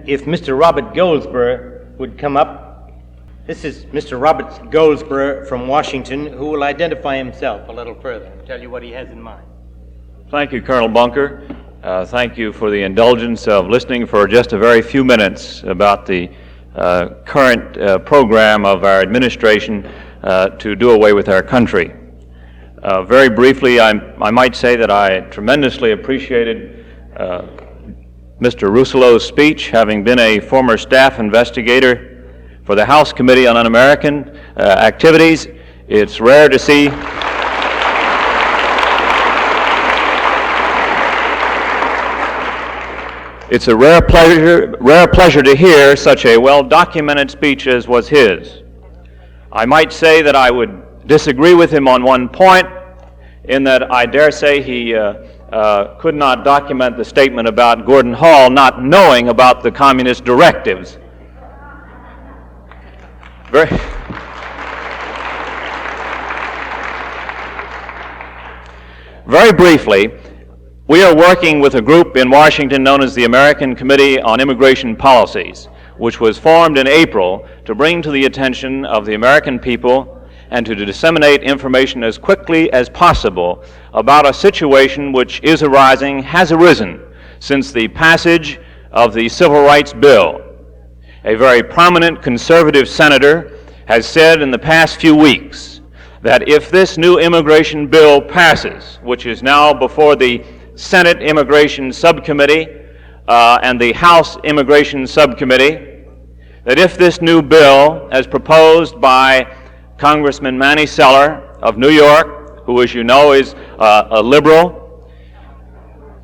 if Mr. Robert Goldsborough would come up. This is Mr. Robert Goldsborough from Washington, who will identify himself a little further and tell you what he has in mind. Thank you, Colonel Bunker. Thank you for the indulgence of listening for just a very few minutes about the current program of our administration to do away with our country. Very briefly, I might say that I tremendously appreciated Mr. Rousselot's speech, having been a former staff investigator for the House Committee on Un-American Activities. It's rare to see It's a rare pleasure to hear such a well-documented speech as was his. I might say that I would disagree with him on one point, in that I dare say he could not document the statement about Gordon Hall not knowing about the communist directives. Very briefly, we are working with a group in Washington known as the American Committee on Immigration Policies, which was formed in April to bring to the attention of the American people and to disseminate information as quickly as possible about a situation which has arisen since the passage of the Civil Rights Bill. A very prominent conservative senator has said in the past few weeks that if this new immigration bill passes, which is now before the Senate Immigration Subcommittee and the House Immigration Subcommittee, that if this new bill, as proposed by Congressman Manny Seller of New York, who, as you know, is a liberal,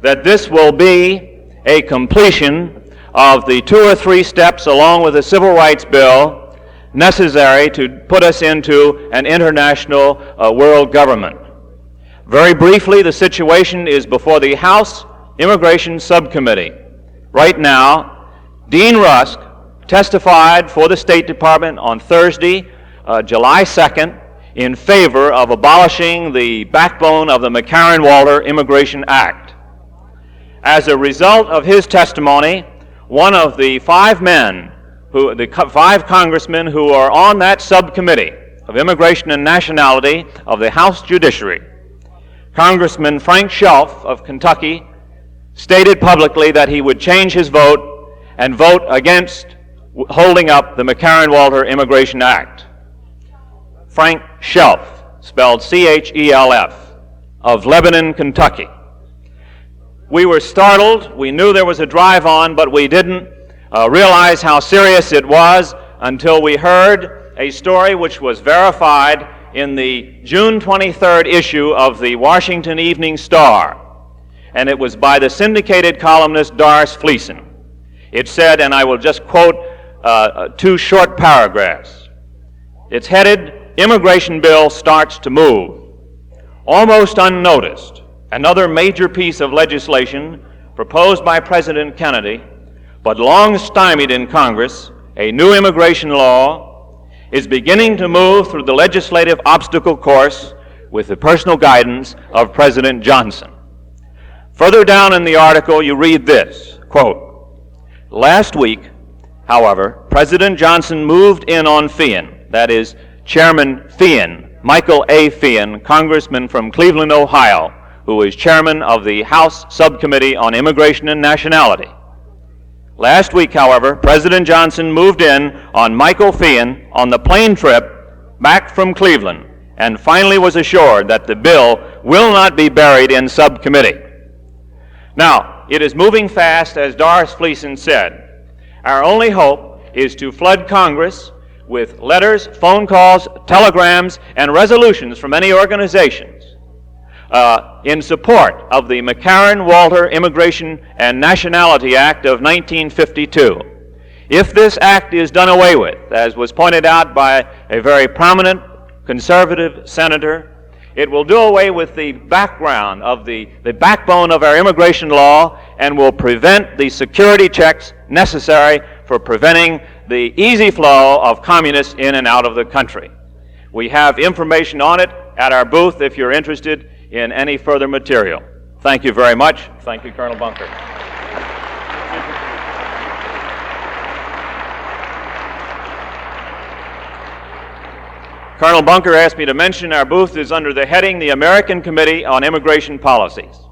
that this will be a completion of the 2 or 3 steps, along with the Civil Rights Bill, necessary to put us into an international world government. Very briefly, the situation is before the House Immigration Subcommittee. Right now, Dean Rusk testified for the State Department on Thursday, July 2nd, in favor of abolishing the backbone of the McCarran-Walter Immigration Act. As a result of his testimony, one of the 5 congressmen who are on that subcommittee of Immigration and Nationality of the House Judiciary, Congressman Frank Shelf of Kentucky, stated publicly that he would change his vote and vote against holding up the McCarran-Walter Immigration Act. Frank Shelf, spelled C-H-E-L-F, of Lebanon, Kentucky. We were startled. We knew there was a drive on, but we didn't realize how serious it was until we heard a story which was verified in the June 23rd issue of the Washington Evening Star, and it was by the syndicated columnist Doris Fleeson. It said, and I will just quote 2 short paragraphs. It's headed, "Immigration Bill Starts to Move." Almost unnoticed, another major piece of legislation proposed by President Kennedy, but long stymied in Congress, a new immigration law, is beginning to move through the legislative obstacle course with the personal guidance of President Johnson. Further down in the article, you read this, quote, "Last week, however, President Johnson moved in on Feehan, that is, Chairman Feehan, Michael A. Feehan, Congressman from Cleveland, Ohio, who is chairman of the House Subcommittee on Immigration and Nationality. Last week, however, President Johnson moved in on Michael Feehan on the plane trip back from Cleveland and finally was assured that the bill will not be buried in subcommittee." Now, it is moving fast, as Doris Fleeson said. Our only hope is to flood Congress with letters, phone calls, telegrams, and resolutions from many organizations in support of the McCarran-Walter Immigration and Nationality Act of 1952. If this act is done away with, as was pointed out by a very prominent conservative senator, it will do away with the background of the backbone of our immigration law and will prevent the security checks necessary for preventing the easy flow of communists in and out of the country. We have information on it at our booth if you're interested in any further material. Thank you very much. Thank you, Colonel Bunker. Colonel Bunker asked me to mention our booth is under the heading the American Committee on Immigration Policies.